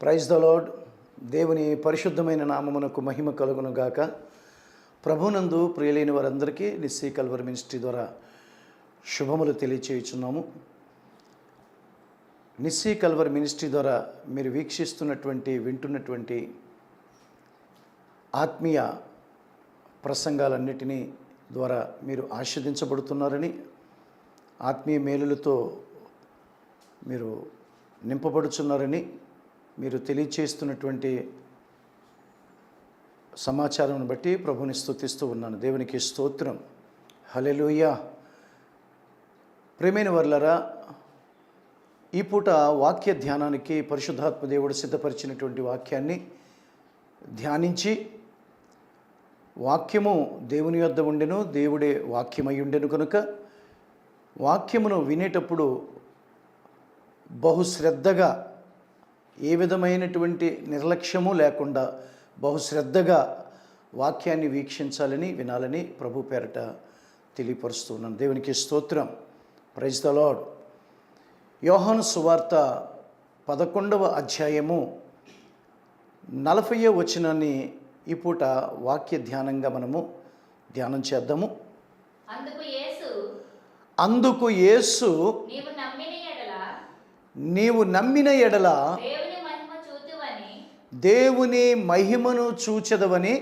Praise the lord. దేవుని పరిశుద్ధమైన నామమునకు మహిమ కలుగును గాక. ప్రభునందు ప్రియలైన వారందరికీ నిస్సీ కల్వరి మినిస్ట్రీ ద్వారా శుభములు తెలియచేయుచున్నాము. నిస్సీ కల్వరి మినిస్ట్రీ ద్వారా మీరు వింటున్నటువంటి ఆత్మీయ ప్రసంగాలన్నిటినీ ద్వారా మీరు ఆశీర్వదించబడుతున్నారని, ఆత్మీయ మేలులతో మీరు నింపబడుచున్నారని మీరు తెలియచేస్తున్నటువంటి సమాచారం బట్టి ప్రభుని స్తుతిస్తూ ఉన్నాను. దేవునికి స్తోత్రం. హల్లెలూయా. ప్రియమైన వర్లరా, ఈ పూట వాక్య ధ్యానానికి పరిశుద్ధాత్మ దేవుడు సిద్ధపరిచినటువంటి వాక్యాన్ని ధ్యానించి, వాక్యము దేవుని యొద్ద ఉండెను, దేవుడే వాక్యమై ఉండెను కనుక వాక్యమును వినేటప్పుడు బహుశ్రద్ధగా, ఏ విధమైనటువంటి నిర్లక్ష్యము లేకుండా బహుశ్రద్ధగా వాక్యాన్ని వీక్షించాలని, వినాలని ప్రభు పేరట తెలియపరుస్తున్నాను. దేవునికి స్తోత్రం. Praise the Lord. యోహాను సువార్త 11వ అధ్యాయము 40వ వచనాన్ని ఈ పూట వాక్య ధ్యానంగా మనము ధ్యానం చేద్దాము. అందుకు యేసు నీవు నమ్మిన ఎడల దేవుని మహిమను చూచెదవని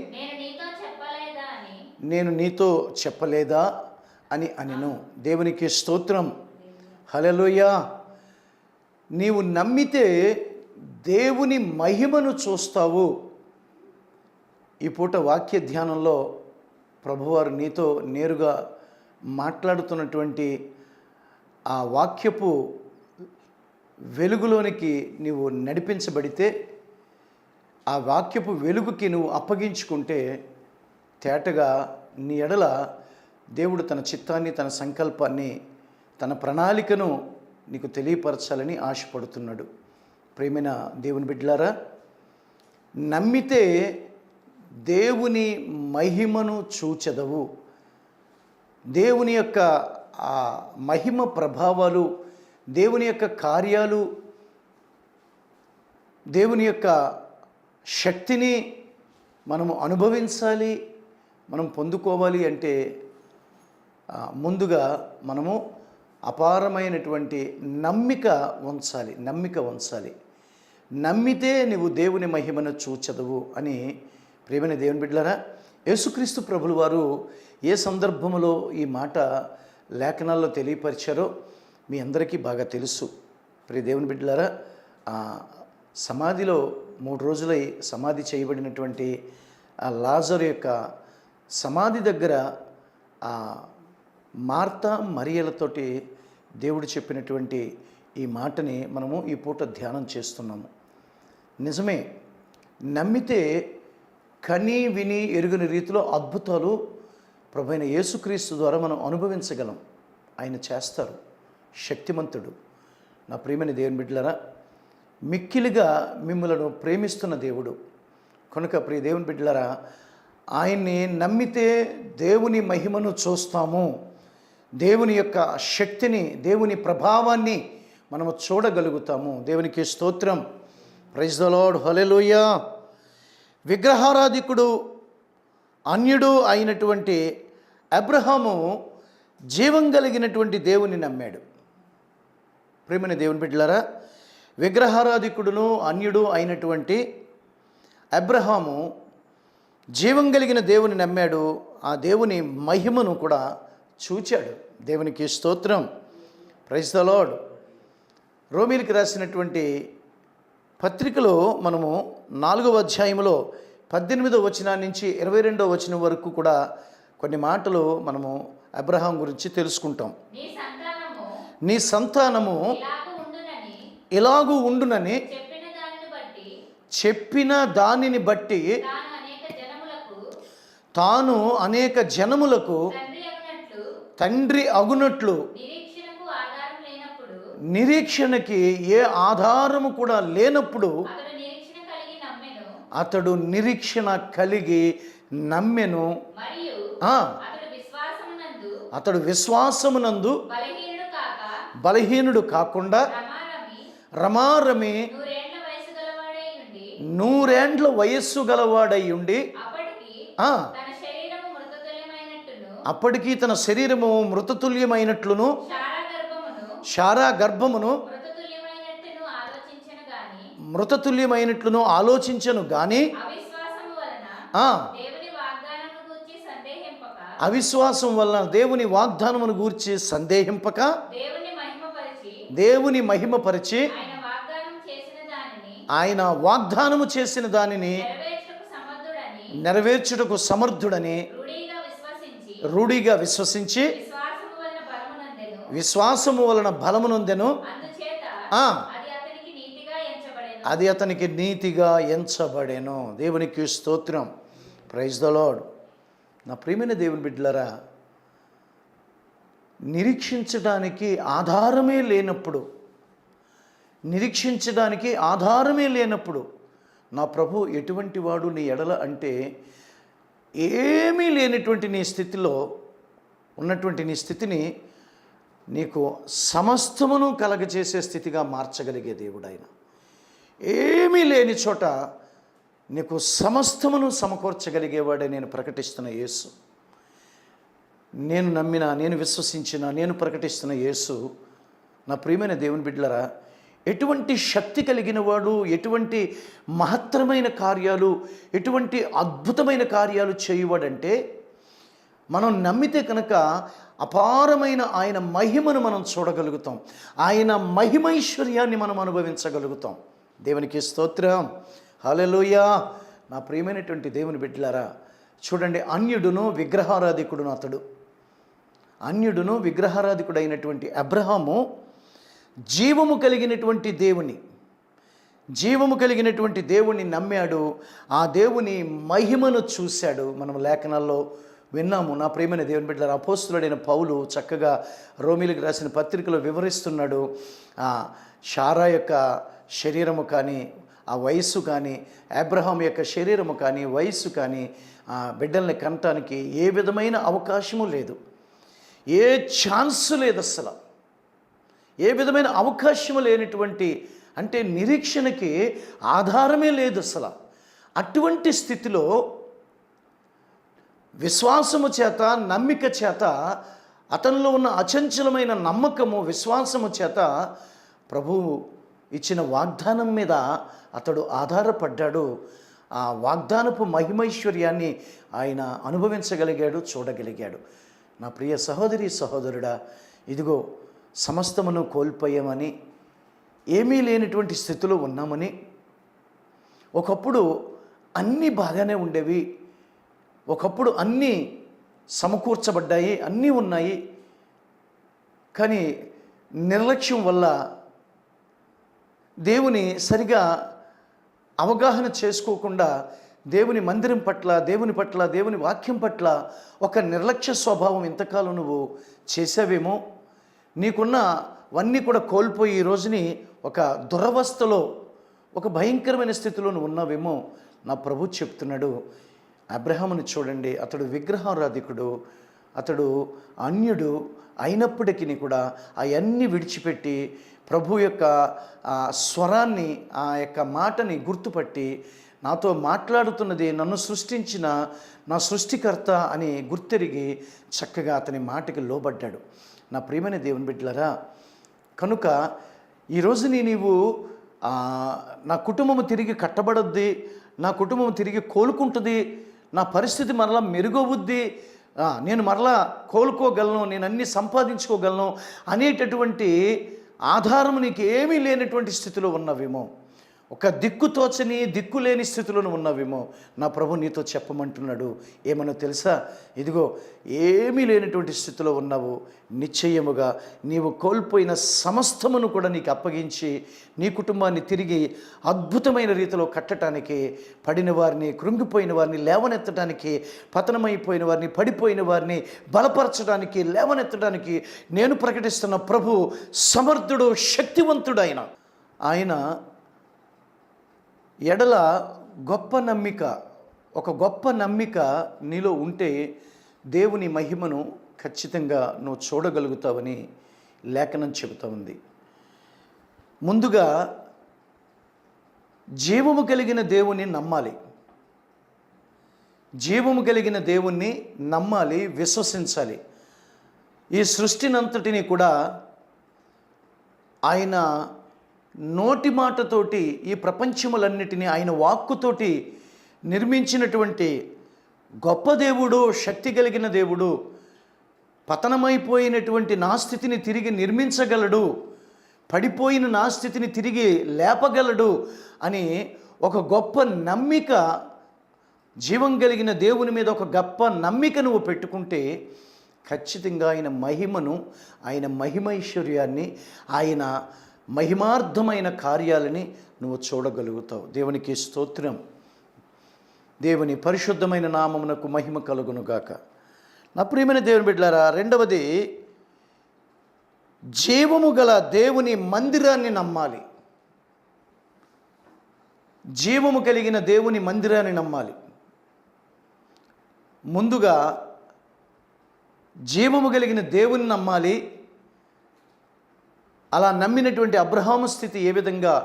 నేను నీతో చెప్పలేదా అని అనెను. దేవునికి స్తోత్రం. హల్లెలూయా. నీవు నమ్మితే దేవుని మహిమను చూస్తావు. ఈ పూట వాక్య ధ్యానంలో ప్రభువారు నీతో నేరుగా మాట్లాడుతున్నటువంటి ఆ వాక్యపు వెలుగులోనికి నీవు నడిపించబడితే, ఆ వాక్యపు వెలుగుకి నువ్వు అప్పగించుకుంటే తేటగా నీ ఎడల దేవుడు తన చిత్తాన్ని, తన సంకల్పాన్ని, తన ప్రణాళికను నీకు తెలియపరచాలని ఆశపడుతున్నాడు. ప్రియమైన దేవుని బిడ్డలారా, నమ్మితే దేవుని మహిమను చూచెదవు. దేవుని యొక్క ఆ మహిమ ప్రభావాలు, దేవుని యొక్క కార్యాలు, దేవుని యొక్క శక్తిని మనము అనుభవించాలి, మనం పొందుకోవాలి అంటే ముందుగా మనము అపారమైనటువంటి నమ్మిక ఉంచాలి. నమ్మితే నువ్వు దేవుని మహిమను చూచెదవు అని ప్రియమైన దేవుని బిడ్డలారా, యేసుక్రీస్తు ప్రభులు వారు ఏ సందర్భంలో ఈ మాట లేఖనాల్లో తెలియపరిచారో మీ అందరికీ బాగా తెలుసు. ప్రియ దేవుని బిడ్డలారా, సమాధిలో 3 రోజులై సమాధి చేయబడినటువంటి ఆ లాజరు యొక్క సమాధి దగ్గర ఆ మార్తా మరియలతోటి దేవుడు చెప్పినటువంటి ఈ మాటని మనము ఈ పూట ధ్యానం చేస్తున్నాము. నిజమే, నమ్మితే కని విని ఎరుగని రీతిలో అద్భుతాలు ప్రభువైన యేసుక్రీస్తు ద్వారా మనం అనుభవించగలం. ఆయన చేస్తారు, శక్తిమంతుడు. నా ప్రియమైన దేవుని బిడ్డలారా, మిక్కిలిగా మిమ్మలను ప్రేమిస్తున్న దేవుడు కనుక ప్రియ దేవుని బిడ్డలారా, ఆయన్ని నమ్మితే దేవుని మహిమను చూస్తాము, దేవుని యొక్క శక్తిని, దేవుని ప్రభావాన్ని మనము చూడగలుగుతాము. దేవునికి స్తోత్రం. Praise the lord. హల్లెలూయా. విగ్రహారాధికుడు, అన్యుడు అయినటువంటి అబ్రహాము జీవం కలిగినటువంటి దేవుని నమ్మాడు. ప్రియమైన దేవుని బిడ్డలారా, విగ్రహారాధికుడును అన్యుడు అయినటువంటి అబ్రహాము జీవం కలిగిన దేవుని నమ్మాడు. ఆ దేవుని మహిమను కూడా చూచాడు. దేవునికి స్తోత్రం. Praise the lord. రోమీయులకు రాసినటువంటి పత్రికలో మనము 4వ అధ్యాయంలో 18వ వచనం నుంచి 22వ వచనం వరకు కూడా కొన్ని మాటలు మనము అబ్రహాం గురించి తెలుసుకుంటాం. నీ సంతానము ఇలాగూ ఉండునని చెప్పిన దానిని బట్టి తాను అనేక జనములకు తండ్రి అగునట్లు, నిరీక్షణకి ఏ ఆధారము కూడా లేనప్పుడు అతడు నిరీక్షణ కలిగి నమ్మెను. అతడు విశ్వాసమునందు బలహీనుడు కాకుండా రమారమి 100 వయస్సు గలవాడై ఉండి అప్పటికీ తన శరీరము మృతతుల్యమైనట్లును శారా గర్భమును మృతతుల్యమైనట్లును ఆలోచించను గాని అవిశ్వాసం వలన దేవుని వాగ్దానమును గూర్చి సందేహింపక దేవుని మహిమపరిచి ఆయన వాగ్దానము చేసిన దానిని నెరవేర్చుటకు సమర్థుడని రూఢిగా విశ్వసించి విశ్వాసము వలన బలమునొందెను. అది అతనికి నీతిగా ఎంచబడెను. దేవునికి స్తోత్రం. Praise the Lord. నా ప్రియమైన దేవుని బిడ్డలారా, నిరీక్షించడానికి ఆధారమే లేనప్పుడు నా ప్రభు ఎటువంటి వాడు నీ ఎడల అంటే, ఏమీ లేనటువంటి నీ స్థితిలో ఉన్నటువంటి నీ స్థితిని నీకు సమస్తమును కలగజేసే స్థితిగా మార్చగలిగే దేవుడు ఆయన. ఏమీ లేని చోట నీకు సమస్తమును సమకూర్చగలిగేవాడే నేను ప్రకటిస్తున్న యేసు. నేను నమ్మిన, నేను విశ్వసించిన, నేను ప్రకటిస్తున్న యేసు. నా ప్రియమైన దేవుని బిడ్డలారా, ఎటువంటి శక్తి కలిగిన వాడు, ఎటువంటి మహత్తరమైన కార్యాలు, ఎటువంటి అద్భుతమైన కార్యాలు చేయువాడంటే, మనం నమ్మితే కనుక అపారమైన ఆయన మహిమను మనం చూడగలుగుతాం. ఆయన మహిమైశ్వర్యాన్ని మనం అనుభవించగలుగుతాం. దేవునికి స్తోత్రం. హల్లెలూయా. నా ప్రియమైనటువంటి దేవుని బిడ్డలారా, చూడండి, అన్యుడును విగ్రహారాధికుడు అయినటువంటి అబ్రహాము జీవము కలిగినటువంటి దేవుని నమ్మాడు. ఆ దేవుని మహిమను చూశాడు. మనం లేఖనాల్లో విన్నాము. నా ప్రియమైన దేవుని బిడ్డలారా, అపోస్తులుడైన పౌలు చక్కగా రోమీయులకు రాసిన పత్రికలో వివరిస్తున్నాడు. శారా యొక్క శరీరము కానీ, ఆ వయస్సు కానీ, అబ్రహాం యొక్క శరీరము కానీ, వయస్సు కానీ బిడ్డల్ని కనటానికి ఏ విధమైన అవకాశము లేదు, ఏ ఛాన్సు లేదు, అసలు ఏ విధమైన అవకాశము లేనటువంటి, అంటే నిరీక్షణకి ఆధారమే లేదు అసలు. అటువంటి స్థితిలో విశ్వాసము చేత, నమ్మిక చేత, అతనిలో ఉన్న అచంచలమైన నమ్మకము, విశ్వాసము చేత ప్రభువు ఇచ్చిన వాగ్దానం మీద అతడు ఆధారపడ్డాడు. ఆ వాగ్దానపు మహిమైశ్వర్యాన్ని ఆయన అనుభవించగలిగాడు, చూడగలిగాడు. నా ప్రియ సహోదరి సహోదరుడా, ఇదిగో సమస్తమును కోల్పోయామని, ఏమీ లేనటువంటి స్థితిలో ఉన్నామని, ఒకప్పుడు అన్నీ బాగానే ఉండేవి, ఒకప్పుడు అన్నీ సమకూర్చబడ్డాయి, అన్నీ ఉన్నాయి, కానీ నిర్లక్ష్యం వల్ల దేవుని సరిగా అవగాహన చేసుకోకుండా దేవుని మందిరం పట్ల, దేవుని వాక్యం పట్ల ఒక నిర్లక్ష్య స్వభావం ఇంతకాలం నువ్వు చేసావేమో, నీకున్నవన్నీ కూడా కోల్పోయి ఈ రోజుని ఒక దురవస్థలో, ఒక భయంకరమైన స్థితిలో నువ్వు ఉన్నావేమో. నా ప్రభు చెప్తున్నాడు, అబ్రహాముని చూడండి, అతడు విగ్రహారాధికుడు, అతడు అన్యుడు అయినప్పటికీ కూడా అవన్నీ విడిచిపెట్టి ప్రభు యొక్క స్వరాన్ని, ఆ యొక్క మాటని గుర్తుపట్టి నాతో మాట్లాడుతున్నది నన్ను సృష్టించిన నా సృష్టికర్త అని గుర్తెరిగి చక్కగా అతని మాటకి లోబడ్డాడు. నా ప్రియమైన దేవుని బిడ్డలారా, కనుక ఈరోజు నీవు నా కుటుంబం తిరిగి కట్టబడద్ది, నా కుటుంబం తిరిగి కోలుకుంటుంది, నా పరిస్థితి మరలా మెరుగవుద్ది, నేను మరలా కోలుకోగలను, నేను అన్నీ సంపాదించుకోగలను అనేటటువంటి ఆధారం నీకు ఏమీ లేనటువంటి స్థితిలో ఉన్నవేమో, ఒక దిక్కుతోచని దిక్కులేని స్థితిలోనూ ఉన్నవేమో నా ప్రభు నీతో చెప్పమంటున్నాడు. ఏమన్నా తెలుసా? ఇదిగో ఏమీ లేనటువంటి స్థితిలో ఉన్నావు, నిశ్చయముగా నీవు కోల్పోయిన సమస్తమును కూడా నీకు అప్పగించి నీ కుటుంబాన్ని తిరిగి అద్భుతమైన రీతిలో కట్టడానికి, పడిన వారిని, కృంగిపోయిన వారిని లేవనెత్తడానికి, పతనమైపోయిన వారిని, పడిపోయిన వారిని బలపరచడానికి, లేవనెత్తడానికి నేను ప్రకటిస్తున్న ప్రభు సమర్థుడు, శక్తివంతుడు. ఆయన ఎడల గొప్ప నమ్మిక, ఒక గొప్ప నమ్మిక నీలో ఉంటే దేవుని మహిమను ఖచ్చితంగా నువ్వు చూడగలుగుతావని లేఖనం చెబుతూ ఉంది. ముందుగా జీవము కలిగిన దేవుని నమ్మాలి, జీవము కలిగిన దేవుణ్ణి నమ్మాలి, విశ్వసించాలి. ఈ సృష్టినంతటిని కూడా ఆయన నోటి మాటతోటి, ఈ ప్రపంచములన్నిటినీ ఆయన వాక్కుతోటి నిర్మించినటువంటి గొప్ప దేవుడు, శక్తి కలిగిన దేవుడు, పతనమైపోయినటువంటి నా స్థితిని తిరిగి నిర్మించగలడు, పడిపోయిన నా స్థితిని తిరిగి లేపగలడు అని ఒక గొప్ప నమ్మిక, జీవం కలిగిన దేవుని మీద ఒక గొప్ప నమ్మిక నువ్వు పెట్టుకుంటే ఖచ్చితంగా ఆయన మహిమను, ఆయన మహిమైశ్వర్యాన్ని, ఆయన మహిమార్థమైన కార్యాలని నువ్వు చూడగలుగుతావు. దేవునికి స్తోత్రం. దేవుని పరిశుద్ధమైన నామమునకు మహిమ కలుగునుగాక. నా ప్రియమైన దేవుని బిడ్డలారా, రెండవది జీవము గల దేవుని మందిరాన్ని నమ్మాలి. జీవము కలిగిన దేవుని మందిరాన్ని నమ్మాలి. ముందుగా జీవము కలిగిన దేవుని నమ్మాలి. అలా నమ్మినటువంటి అబ్రహాము స్థితి ఏ విధంగా,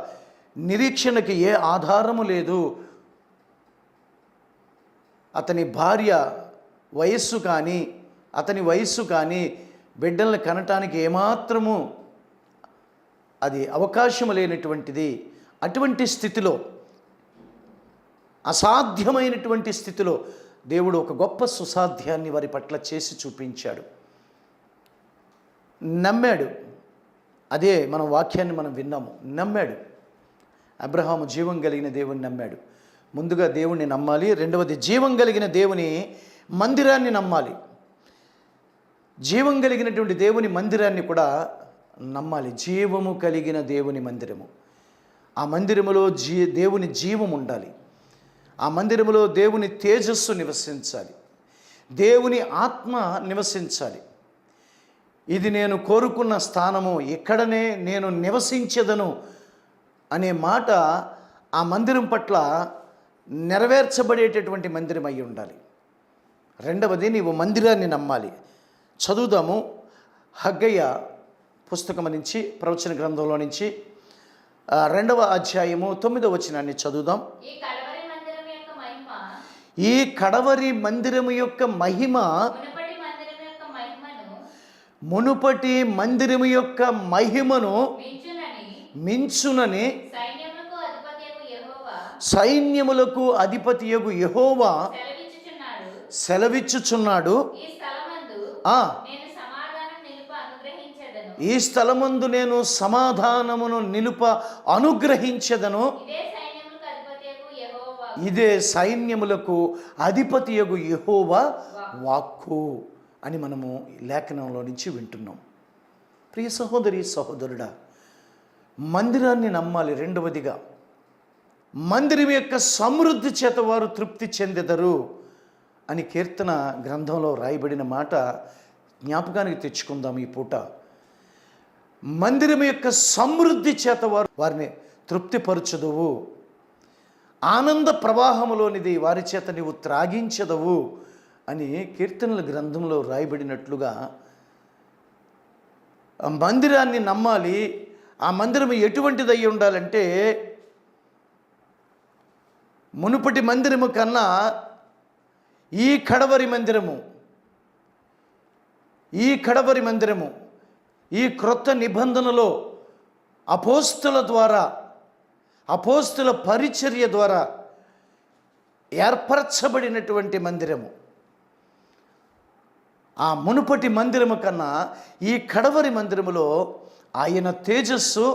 నిరీక్షణకి ఏ ఆధారము లేదు, అతని భార్య వయస్సు కానీ, అతని వయస్సు కానీ బిడ్డలను కనటానికి ఏమాత్రము అది అవకాశం లేనటువంటిది. అటువంటి స్థితిలో, అసాధ్యమైనటువంటి స్థితిలో దేవుడు ఒక గొప్ప సుసాధ్యాన్ని వారి పట్ల చేసి చూపించాడు. నమ్మాడు. అదే మన వాక్యాన్ని మనం విన్నాము. నమ్మాడు. అబ్రహాము జీవం కలిగిన దేవుని నమ్మాడు. ముందుగా దేవుణ్ణి నమ్మాలి. రెండవది జీవం కలిగిన దేవుని మందిరాన్ని నమ్మాలి. జీవం కలిగినటువంటి దేవుని మందిరాన్ని కూడా నమ్మాలి. జీవము కలిగిన దేవుని మందిరము. ఆ మందిరములో దేవుని జీవం ఉండాలి. ఆ మందిరములో దేవుని తేజస్సు నివసించాలి, దేవుని ఆత్మ నివసించాలి. ఇది నేను కోరుకున్న స్థానము, ఇక్కడనే నేను నివసించెదను అనే మాట ఆ మందిరం పట్ల నెరవేర్చబడేటటువంటి మందిరం అయి ఉండాలి. రెండవది, నీవు మందిరాన్ని నమ్మాలి. చదువుదాము. హగ్గయ్య పుస్తకం నుంచి, ప్రవచన గ్రంథంలో నుంచి 2వ అధ్యాయము 9వ వచనాన్ని చదువుదాం. ఈ కడవరి మందిరము యొక్క మహిమ మునుపటి మందిరము యొక్క మహిమను మించునని సైన్యములకు అధిపతియగు యెహోవా సెలవిచ్చుచున్నాడు. ఈ స్థలమందు నేను సమాధానమును నిలుప అనుగ్రహించెదను. ఇదే సైన్యములకు అధిపతియగు యెహోవా వాక్కు అని మనము లేఖనంలో నుంచి వింటున్నాం. ప్రియ సహోదరి సహోదరుడా, మందిరాన్ని నమ్మాలి. రెండవదిగా, మందిరం యొక్క సమృద్ధి చేత వారు తృప్తి చెందెదరు అని కీర్తన గ్రంథంలో రాయబడిన మాట జ్ఞాపకానికి తెచ్చుకుందాం ఈ పూట. మందిరం యొక్క సమృద్ధి చేత వారిని తృప్తిపరచదువు, ఆనంద ప్రవాహములోనిది వారి చేత నీవు త్రాగించదవు అని కీర్తనల గ్రంథంలో రాయబడినట్లుగా ఆ మందిరాన్ని నమ్మాలి. ఆ మందిరం ఎటువంటిది అయి ఉండాలంటే మునుపటి మందిరము కన్నా ఈ కడవరి మందిరము ఈ క్రొత్త నిబంధనలో అపోస్తుల ద్వారా, అపోస్తుల పరిచర్య ద్వారా ఏర్పరచబడినటువంటి మందిరము. ఆ మునుపటి మందిరము కన్నా ఈ కడవరి మందిరములో ఆయన తేజస్సు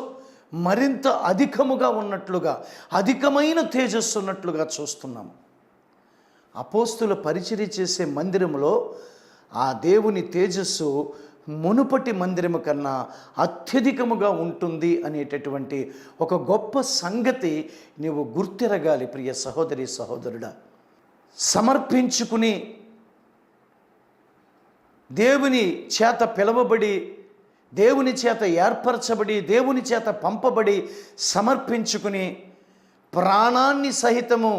మరింత అధికముగా ఉన్నట్లుగా, అధికమైన తేజస్సు ఉన్నట్లుగా చూస్తున్నాము. అపోస్తుల పరిచర్య చేసే మందిరములో ఆ దేవుని తేజస్సు మునుపటి మందిరము కన్నా అత్యధికముగా ఉంటుంది అనేటటువంటి ఒక గొప్ప సంగతి నీవు గుర్తిరగాలి ప్రియ సహోదరి సహోదరుడా. సమర్పించుకుని దేవుని చేత పిలవబడి, దేవుని చేత ఏర్పరచబడి, దేవుని చేత పంపబడి, సమర్పించుకుని ప్రాణాన్ని సహితము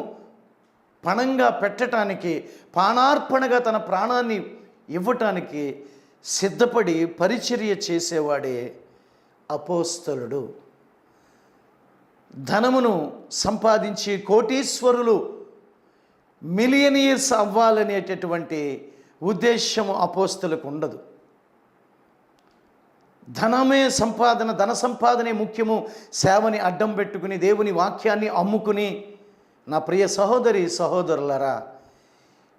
పణంగా పెట్టడానికి, ప్రాణార్పణగా తన ప్రాణాన్ని ఇవ్వటానికి సిద్ధపడి పరిచర్య చేసేవాడే అపోస్తలుడు. ధనమును సంపాదించి కోటీశ్వరులు, మిలియనీర్స్ అవ్వాలనేటటువంటి ఉద్దేశము అపోస్తలకు ఉండదు. ధన సంపాదనే ముఖ్యము. సేవని అడ్డం పెట్టుకుని దేవుని వాక్యాన్ని అమ్ముకుని, నా ప్రియ సహోదరి సహోదరులారా,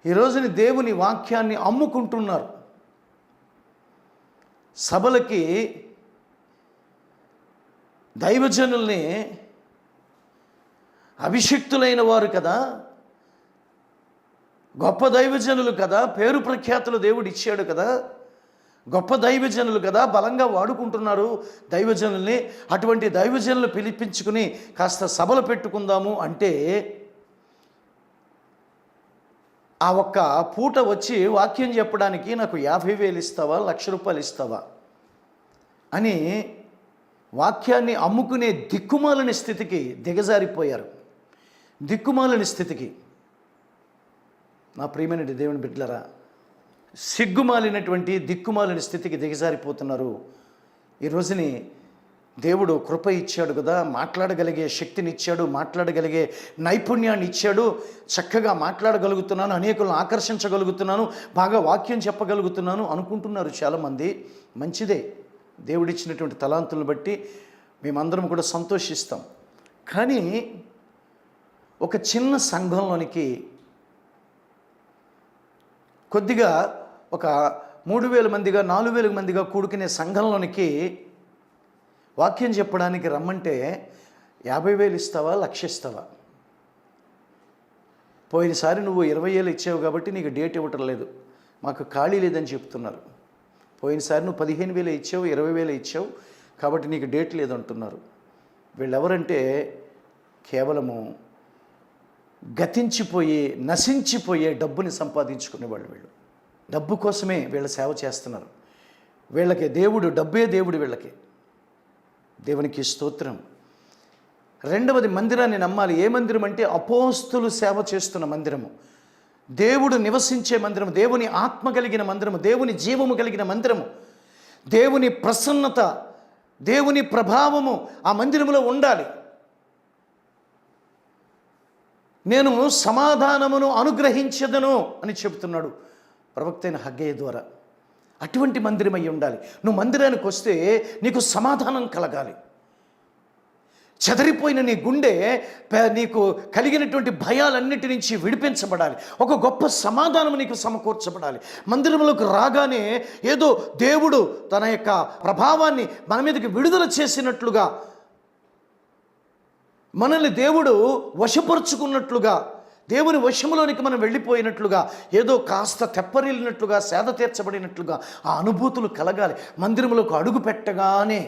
ఈరోజుని దేవుని వాక్యాన్ని అమ్ముకుంటున్నారు. సభలకి దైవజనుల్ని అభిషిక్తులైన వారు కదా, గొప్ప దైవజనులు కదా, పేరు ప్రఖ్యాతులు దేవుడు ఇచ్చాడు కదా, గొప్ప దైవజనులు కదా, బలంగా వాడుకుంటున్నారు దైవజనుల్ని. అటువంటి దైవజనులు పిలిపించుకుని కాస్త సభలు పెట్టుకుందాము అంటే, ఆ ఒక్క పూట వచ్చి వాక్యం చెప్పడానికి నాకు 50,000 ఇస్తావా, 1,00,000 రూపాయలు ఇస్తావా అని వాక్యాన్ని అమ్ముకునే దిక్కుమాలని స్థితికి దిగజారిపోయారు. దిక్కుమాలని స్థితికి నా ప్రియమైన దేవుని బిడ్డలారా, సిగ్గుమాలినటువంటి దిక్కుమాలిన స్థితికి దిగజారిపోతున్నారు. ఈ రోజుని దేవుడు కృప ఇచ్చాడు కదా, మాట్లాడగలిగే శక్తిని ఇచ్చాడు, మాట్లాడగలిగే నైపుణ్యాన్ని ఇచ్చాడు, చక్కగా మాట్లాడగలుగుతున్నాను, అనేకులను ఆకర్షించగలుగుతున్నాను, బాగా వాక్యం చెప్పగలుగుతున్నాను అనుకుంటున్నారు చాలామంది. మంచిదే, దేవుడిచ్చినటువంటి తలాంతులను బట్టి మేమందరం కూడా సంతోషిస్తాం. కానీ ఒక చిన్న సంఘంలోనికి కొద్దిగా ఒక 3,000 మందిగా 4,000 మందిగా కూడుకునే సంఘంలోనికి వాక్యం చెప్పడానికి రమ్మంటే 50,000 ఇస్తావా, 1,00,000 ఇస్తావా? పోయినసారి నువ్వు 20,000 ఇచ్చావు కాబట్టి నీకు డేట్ ఇవ్వటం లేదు, మాకు ఖాళీ లేదని చెప్తున్నారు. పోయినసారి నువ్వు 15,000 ఇచ్చావు, 20,000 ఇచ్చావు కాబట్టి నీకు డేట్ లేదంటున్నారు. వీళ్ళెవరంటే కేవలము గతించిపోయి, నశించిపోయే డబ్బుని సంపాదించుకునేవాళ్ళు. వీళ్ళు డబ్బు కోసమే వీళ్ళ సేవ చేస్తున్నారు. వీళ్ళకి దేవుడు, డబ్బే దేవుడు వీళ్ళకి. దేవునికి స్తోత్రం. రెండవది, మందిరాన్ని నమ్మాలి. ఏ మందిరం అంటే అపోస్తులు సేవ చేస్తున్న మందిరము, దేవుడు నివసించే మందిరము, దేవుని ఆత్మ కలిగిన మందిరము, దేవుని జీవము కలిగిన మందిరము, దేవుని ప్రసన్నత, దేవుని ప్రభావము ఆ మందిరములో ఉండాలి. నేను సమాధానమును అనుగ్రహించదను అని చెబుతున్నాడు ప్రవక్త అయిన హగ్గయ్య ద్వారా. అటువంటి మందిరం అయి ఉండాలి. నువ్వు మందిరానికి వస్తే నీకు సమాధానం కలగాలి. చెదరిపోయిన నీ గుండె, నీకు కలిగినటువంటి భయాలన్నిటి నుంచి విడిపించబడాలి. ఒక గొప్ప సమాధానం నీకు సమకూర్చబడాలి. మందిరంలోకి రాగానే ఏదో దేవుడు తన యొక్క ప్రభావాన్ని మన మీదకి విడుదల చేసినట్లుగా, మనల్ని దేవుడు వశపరుచుకున్నట్లుగా, దేవుని వశములోనికి మనం వెళ్ళిపోయినట్లుగా, ఏదో కాస్త తెప్పరిల్లినట్లుగా, సేద తీర్చబడినట్లుగా ఆ అనుభూతులు కలగాలి. మందిరంలోకి అడుగు పెట్టగానే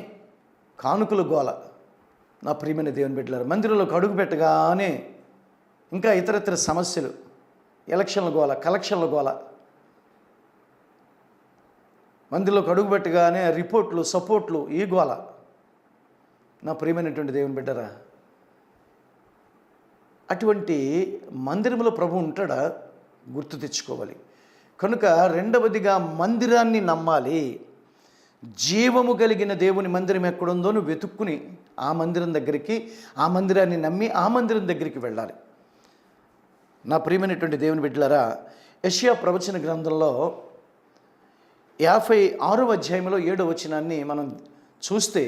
కానుకలు గోల. నా ప్రియమైన దేవుని బిడ్డలారా, మందిరంలోకి అడుగు పెట్టగానే ఇంకా ఇతరత్ర సమస్యలు, ఎలక్షన్ల గోల, కలెక్షన్ల గోల. మందిరంలోకి అడుగు పెట్టగానే రిపోర్ట్లు, సపోర్ట్లు, ఈ గోల. నా ప్రియమైనటువంటి దేవుని బిడ్డరా, అటువంటి మందిరంలో ప్రభు ఉంటాడా? గుర్తు తెచ్చుకోవాలి. కనుక రెండవదిగా మందిరాన్ని నమ్మాలి. జీవము కలిగిన దేవుని మందిరం ఎక్కడుందో నువ్వు వెతుక్కుని ఆ మందిరం దగ్గరికి, ఆ మందిరాన్ని నమ్మి ఆ మందిరం దగ్గరికి వెళ్ళాలి. నా ప్రియమైనటువంటి దేవుని బిడ్డలారా, యెషయా ప్రవచన గ్రంథంలో 56వ అధ్యాయంలో 7వ వచనాన్ని మనం చూస్తే,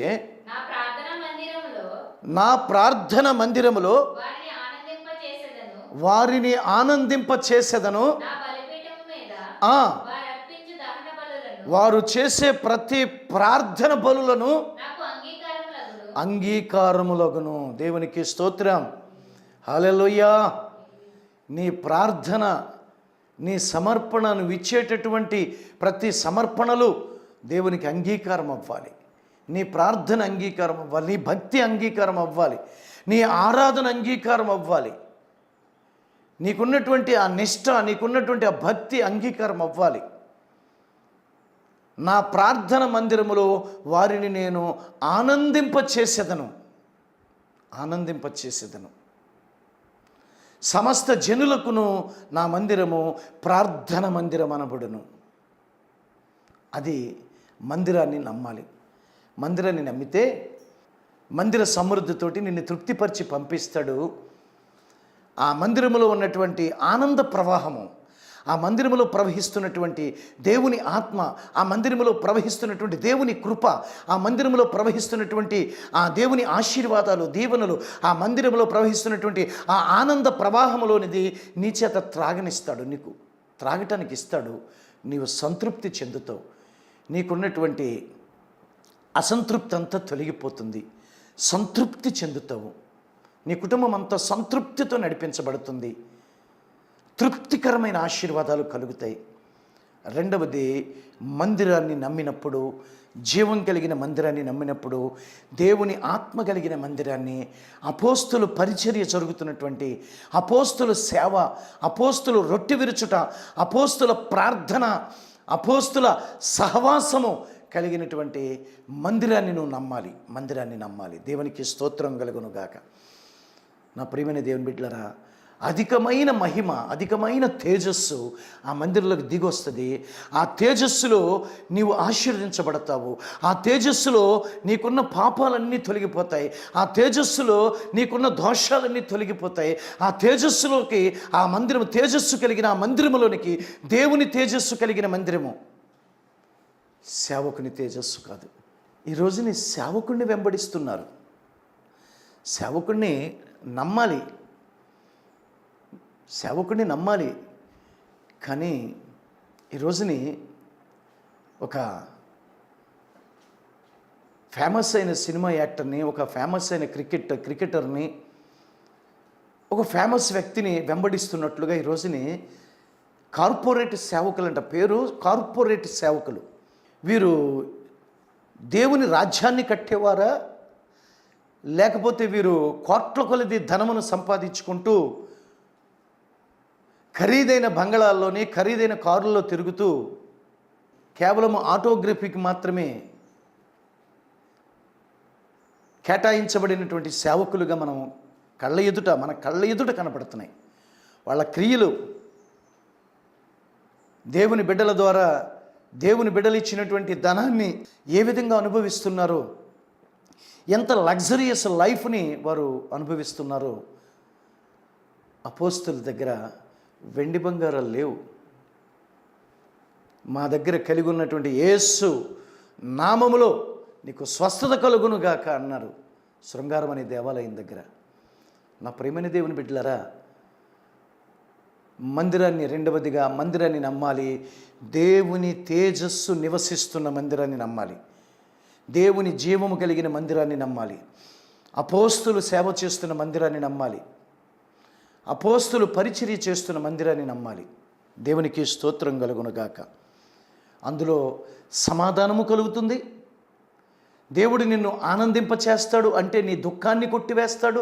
నా ప్రార్థన మందిరములో వారిని ఆనందింప చేసేదను, వారు చేసే ప్రతి ప్రార్థన బలులను అంగీకారములగును. దేవునికి స్తోత్రం, హల్లెలూయా. నీ ప్రార్థన, నీ సమర్పణ, నువ్వు ఇచ్చేటటువంటి ప్రతి సమర్పణలు దేవునికి అంగీకారం అవ్వాలి. నీ ప్రార్థన అంగీకారం అవ్వాలి, నీ భక్తి అంగీకారం అవ్వాలి, నీ ఆరాధన అంగీకారం అవ్వాలి, నీకున్నటువంటి ఆ నిష్ఠ, నీకున్నటువంటి ఆ భక్తి అంగీకారం అవ్వాలి. నా ప్రార్థన మందిరములో వారిని నేను ఆనందింపచేసేదను. సమస్త జనులకును నా మందిరము ప్రార్థన మందిరం అనబడును. అది మందిరాన్ని నమ్మాలి. మందిరాన్ని నమ్మితే మందిర సమృద్ధితోటి నిన్ను తృప్తిపరిచి పంపిస్తాడు. ఆ మందిరములో ఉన్నటువంటి ఆనంద ప్రవాహము, ఆ మందిరములో ప్రవహిస్తున్నటువంటి దేవుని ఆత్మ, ఆ మందిరములో ప్రవహిస్తున్నటువంటి దేవుని కృప, ఆ మందిరములో ప్రవహిస్తున్నటువంటి ఆ దేవుని ఆశీర్వాదాలు, దీవెనలు, ఆ మందిరములో ప్రవహిస్తున్నటువంటి ఆ ఆనంద ప్రవాహములోనిది నీ చేత త్రాగనిస్తాడు, నీకు త్రాగటానికి ఇస్తాడు. నీవు సంతృప్తి చెందుతావు. నీకున్నటువంటి అసంతృప్తి అంతా తొలగిపోతుంది, సంతృప్తి చెందుతావు. నీ కుటుంబం అంతా సంతృప్తితో నడిపించబడుతుంది, తృప్తికరమైన ఆశీర్వాదాలు కలుగుతాయి. రెండవది, మందిరాన్ని నమ్మినప్పుడు, జీవం కలిగిన మందిరాన్ని నమ్మినప్పుడు, దేవుని ఆత్మ కలిగిన మందిరాన్ని, అపోస్తులు పరిచర్య జరుగుతున్నటువంటి అపోస్తుల సేవ, అపోస్తులు రొట్టె విరుచుట, అపోస్తుల ప్రార్థన, అపోస్తుల సహవాసము కలిగినటువంటి మందిరాన్ని నువ్వు నమ్మాలి. దేవునికి స్తోత్రం కలుగును గాక. నా ప్రియమైన దేవుని బిడ్డలారా, అధికమైన మహిమ, అధికమైన తేజస్సు ఆ మందిరంలోకి దిగొస్తుంది. ఆ తేజస్సులో నీవు ఆశీర్వదించబడతావు. ఆ తేజస్సులో నీకున్న పాపాలన్నీ తొలగిపోతాయి. ఆ తేజస్సులో నీకున్న దోషాలన్నీ తొలగిపోతాయి. ఆ తేజస్సులోకి, ఆ మందిరము తేజస్సు కలిగిన ఆ మందిరములోనికి, దేవుని తేజస్సు కలిగిన మందిరము, సేవకుని తేజస్సు కాదు. ఈరోజు నీ సేవకుడిని వెంబడిస్తున్నారు. సేవకుడిని నమ్మాలి. కానీ ఈరోజుని ఒక ఫేమస్ అయిన సినిమా యాక్టర్ని, ఒక ఫేమస్ అయిన క్రికెటర్ని, ఒక ఫేమస్ వ్యక్తిని వెంబడిస్తున్నట్లుగా ఈరోజుని కార్పొరేట్ సేవకులు అంట. పేరు కార్పొరేట్ సేవకులు. వీరు దేవుని రాజ్యాన్ని కట్టేవారా, లేకపోతే వీరు కోట్ల కొలది ధనమును సంపాదించుకుంటూ ఖరీదైన బంగళాల్లోని, ఖరీదైన కారుల్లో తిరుగుతూ కేవలం ఆటోగ్రఫీకి మాత్రమే కేటాయించబడినటువంటి సేవకులుగా మన కళ్ళ ఎదుట కనపడుతున్నాయి. వాళ్ళ క్రియలు దేవుని బిడ్డల ద్వారా, దేవుని బిడ్డలు ఇచ్చినటువంటి ధనాన్ని ఏ విధంగా అనుభవిస్తున్నారో, ఎంత లగ్జరియస్ లైఫ్ని వారు అనుభవిస్తున్నారో. అపోస్తుల దగ్గర వెండి బంగారాలు లేవు. మా దగ్గర కలిగి ఉన్నటువంటి యేసు నామములో నీకు స్వస్థత కలుగునుగాక అన్నారు శృంగారం అనే దేవాలయం దగ్గర. నా ప్రియమైన దేవుని బిడ్డలారా, రెండవదిగా మందిరాన్ని నమ్మాలి. దేవుని తేజస్సు నివసిస్తున్న మందిరాన్ని నమ్మాలి. దేవుని జీవము కలిగిన మందిరాన్ని నమ్మాలి. అపోస్తులు సేవ చేస్తున్న మందిరాన్ని నమ్మాలి. అపోస్తులు పరిచర్య చేస్తున్న మందిరాన్ని నమ్మాలి. దేవునికి స్తోత్రం కలుగునుగాక. అందులో సమాధానము కలుగుతుంది. దేవుడు నిన్ను ఆనందింపచేస్తాడు. అంటే నీ దుఃఖాన్ని కొట్టివేస్తాడు.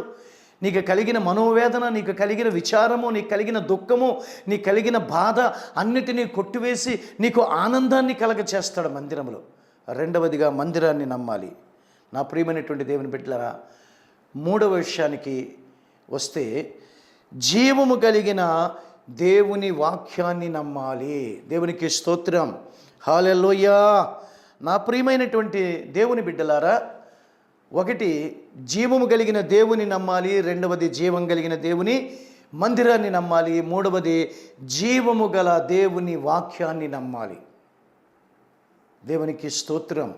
నీకు కలిగిన మనోవేదన, నీకు కలిగిన విచారము, నీకు కలిగిన దుఃఖము, నీకు కలిగిన బాధ అన్నిటినీ కొట్టివేసి నీకు ఆనందాన్ని కలగచేస్తాడు మందిరంలో. రెండవదిగా మందిరాన్ని నమ్మాలి. నా ప్రియమైనటువంటి దేవుని బిడ్డలారా, మూడవ విషయానికి వస్తే, జీవము కలిగిన దేవుని వాక్యాన్ని నమ్మాలి. దేవునికి స్తోత్రం. హల్లెలూయా. నా ప్రియమైనటువంటి దేవుని బిడ్డలారా, ఒకటి జీవము కలిగిన దేవుని నమ్మాలి, రెండవది జీవం కలిగిన దేవుని మందిరాన్ని నమ్మాలి, మూడవది జీవము గల దేవుని వాక్యాన్ని నమ్మాలి. దేవునికి స్తోత్రం.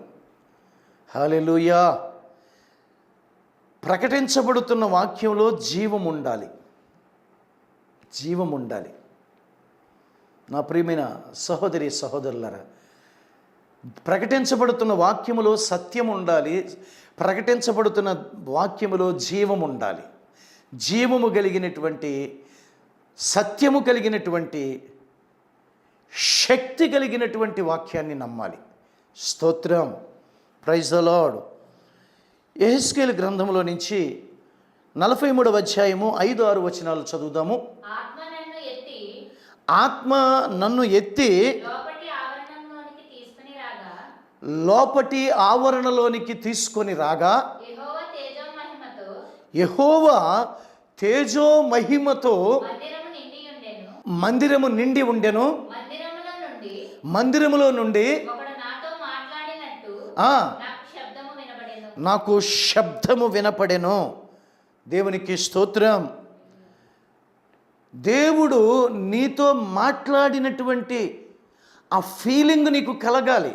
హల్లెలూయా. ప్రకటించబడుతున్న వాక్యంలో జీవం ఉండాలి, జీవం ఉండాలి. నా ప్రియమైన సహోదరి సహోదరులారా, ప్రకటించబడుతున్న వాక్యములో సత్యం ఉండాలి, ప్రకటించబడుతున్న వాక్యములో జీవం ఉండాలి. జీవము కలిగినటువంటి, సత్యము కలిగినటువంటి, శక్తి కలిగినటువంటి వాక్యాన్ని నమ్మాలి. స్తోత్రం. Praise the lord. యెహెజ్కేలు గ్రంథంలో నుంచి 43వ అధ్యాయము 5-6 వచనాలు చదువుదాము. ఆత్మ నన్ను ఎత్తి లోపటి ఆవరణలోనికి తీసుకొని రాగా యెహోవా తేజో మహిమతో మందిరము నిండి ఉండెను. మందిరములో నుండి నాకు శబ్దము వినపడెను. దేవునికి స్తోత్రం. దేవుడు నీతో మాట్లాడినటువంటి ఆ ఫీలింగ్ నీకు కలగాలి.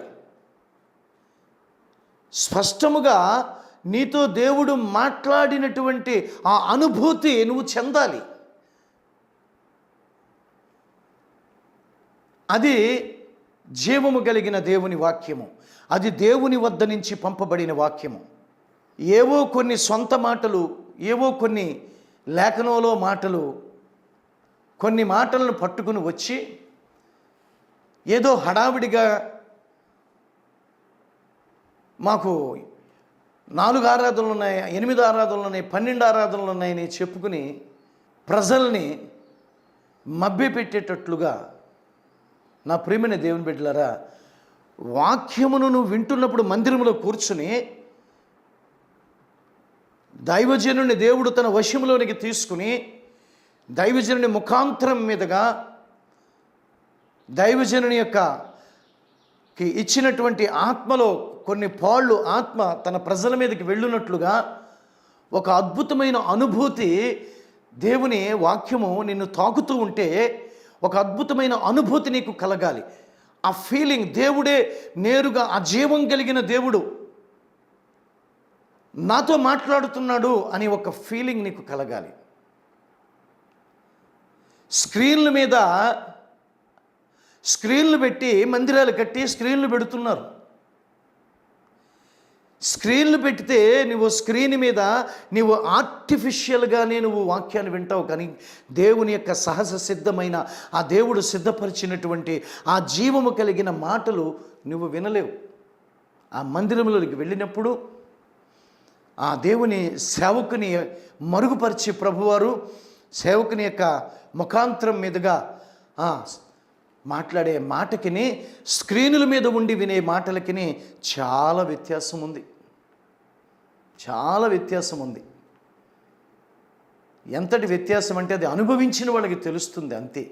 స్పష్టముగా నీతో దేవుడు మాట్లాడినటువంటి ఆ అనుభూతి నువ్వు చెందాలి. అది జీవము కలిగిన దేవుని వాక్యము. అది దేవుని వద్ద నుంచి పంపబడిన వాక్యము. ఏవో కొన్ని సొంత మాటలు, ఏవో కొన్ని లేఖనంలో మాటలు, కొన్ని మాటలను పట్టుకుని వచ్చి ఏదో హడావిడిగా మాకు 4 ఆరాధనలు ఉన్నాయి, 8 ఆరాధనలు ఉన్నాయి, 12 ఆరాధనలు ఉన్నాయని చెప్పుకుని ప్రజల్ని మభ్యపెట్టేటట్లుగా, నా ప్రియమైన దేవుని బిడ్డలారా, వాక్యమును నువ్వు వింటున్నప్పుడు మందిరంలో కూర్చుని దైవజనుని దేవుడు తన వశంలోనికి తీసుకుని దైవజనుని ముఖాంతరం మీదుగా దైవజనుని యొక్క ఇచ్చినటువంటి ఆత్మలో కొన్ని పాళ్ళు ఆత్మ తన ప్రజల మీదకి వెళ్ళినట్లుగా ఒక అద్భుతమైన అనుభూతి, దేవుని వాక్యము నిన్ను తాకుతూ ఉంటే ఒక అద్భుతమైన అనుభూతి నీకు కలగాలి. ఆ ఫీలింగ్, దేవుడే నేరుగా ఆ జీవం కలిగిన దేవుడు నాతో మాట్లాడుతున్నాడు అని ఒక ఫీలింగ్ నీకు కలగాలి. స్క్రీన్లు పెట్టి మందిరాలు కట్టి స్క్రీన్లు పెడుతున్నారు. స్క్రీన్లు పెడితే నువ్వు స్క్రీన్ మీద నువ్వు ఆర్టిఫిషియల్గానే నువ్వు వాక్యాన్ని వింటావు, కానీ దేవుని యొక్క సహజ సిద్ధమైన ఆ దేవుడు సిద్ధపరిచినటువంటి ఆ జీవము కలిగిన మాటలు నువ్వు వినలేవు. ఆ మందిరంలోకి వెళ్ళినప్పుడు ఆ దేవుని సేవకుని మరుగుపరిచి ప్రభువారు సేవకుని యొక్క ముఖాంతరం మీదుగా మాట్లాడే మాటకిని స్క్రీనుల మీద ఉండి వినే మాటలకిని చాలా వ్యత్యాసం ఉంది, చాలా వ్యత్యాసం ఉంది. ఎంతటి వ్యత్యాసం అంటే అది అనుభవించిన వాళ్ళకి తెలుస్తుంది అంతే.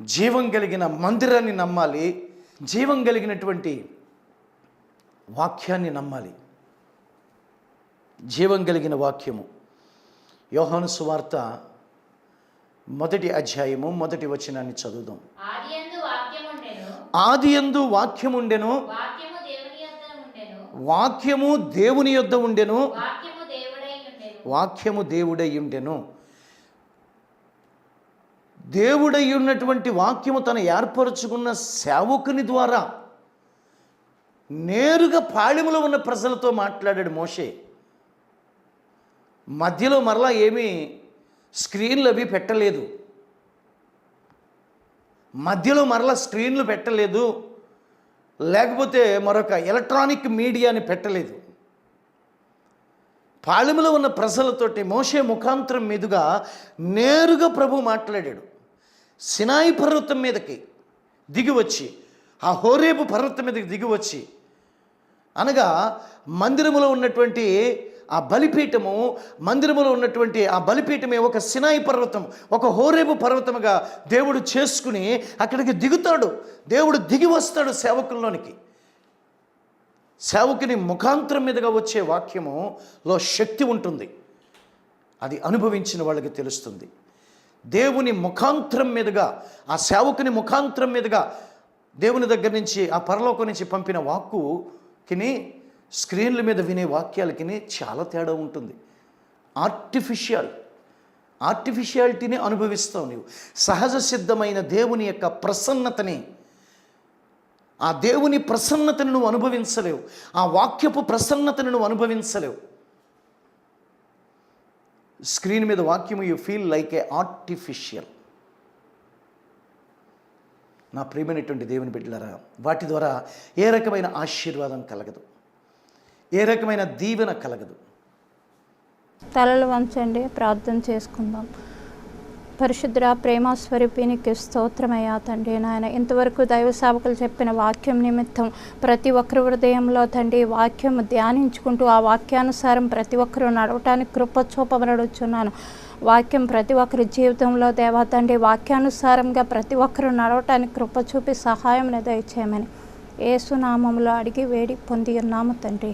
జీవం కలిగిన మందిరాన్ని నమ్మాలి, జీవం కలిగినటువంటి వాక్యాన్ని నమ్మాలి. జీవం కలిగిన వాక్యము. యోహాను సువార్త 1వ అధ్యాయము 1వ వచనాన్ని చదువుదాం. ఆదియందు వాక్యముండెను, వాక్యము దేవుని యొద్ద ఉండెను, వాక్యము దేవుడై ఉండెను. దేవుడై ఉన్నటువంటి వాక్యము తను ఏర్పరచుకున్న సేవకుని ద్వారా నేరుగా పాళెములో ఉన్న ప్రజలతో మాట్లాడాడు మోషే. మధ్యలో మరలా ఏమీ స్క్రీన్లు అవి పెట్టలేదు, మధ్యలో మరలా స్క్రీన్లు పెట్టలేదు, లేకపోతే మరొక ఎలక్ట్రానిక్ మీడియాని పెట్టలేదు. పాళెములో ఉన్న ప్రజలతోటి మోషే ముఖాంతరం మీదుగా నేరుగా ప్రభు మాట్లాడాడు. సినాయి పర్వతం మీదకి దిగివచ్చి, ఆ హోరేబు పర్వతం మీదకి దిగివచ్చి, అనగా మందిరములో ఉన్నటువంటి ఆ బలిపీఠము, మందిరములో ఉన్నటువంటి ఆ బలిపీఠమే ఒక సినాయి పర్వతం, ఒక హోరేబు పర్వతముగా దేవుడు చేసుకుని అక్కడికి దిగుతాడు. దేవుడు దిగి వస్తాడు సేవకుల్లోనికి. సేవకుని ముఖాంతరం మీదుగా వచ్చే వాక్యములో శక్తి ఉంటుంది. అది అనుభవించిన వాళ్ళకి తెలుస్తుంది. దేవుని ముఖాంతరం మీదుగా, ఆ సేవకుని ముఖాంతరం మీదుగా దేవుని దగ్గర నుంచి, ఆ పరలోకం నుంచి పంపిన వాక్కుకిని, స్క్రీన్ల మీద వినే వాక్యాలకి చాలా తేడా ఉంటుంది. ఆర్టిఫిషియాలిటీని అనుభవిస్తావు నీవు. సహజ సిద్ధమైన దేవుని యొక్క ప్రసన్నతని, ఆ దేవుని ప్రసన్నతను నువ్వు అనుభవించలేవు. ఆ వాక్యపు ప్రసన్నతను నువ్వు అనుభవించలేవు. స్క్రీన్ మీద వాక్యము you feel like A artificial. నా ప్రియమైనటువంటి దేవుని బిడ్డలారా, వాటి ద్వారా ఏ రకమైన ఆశీర్వాదం కలగదు, ఏ రకమైన దీవెన కలగదు. తలలు వంచండి, ప్రార్థన చేసుకుందాం. పరిశుద్ధ ప్రేమ స్వరూపినికి స్తోత్రమయ్యా తండ్రి. నాయన, ఇంతవరకు దైవ సేవకులు చెప్పిన వాక్యం నిమిత్తం ప్రతి ఒక్కరి హృదయంలో తండ్రి వాక్యం ధ్యానించుకుంటూ ఆ వాక్యానుసారం ప్రతి ఒక్కరూ నడవటానికి కృప చూపమని అడుగుచున్నాను. వాక్యం ప్రతి ఒక్కరి జీవితంలో దేవా తండ్రి వాక్యానుసారంగా ప్రతి ఒక్కరూ నడవటానికి కృప చూపి సహాయం దయచేయమని యేసు నామములో అడిగి వేడి పొంది ఉన్నాము తండ్రి.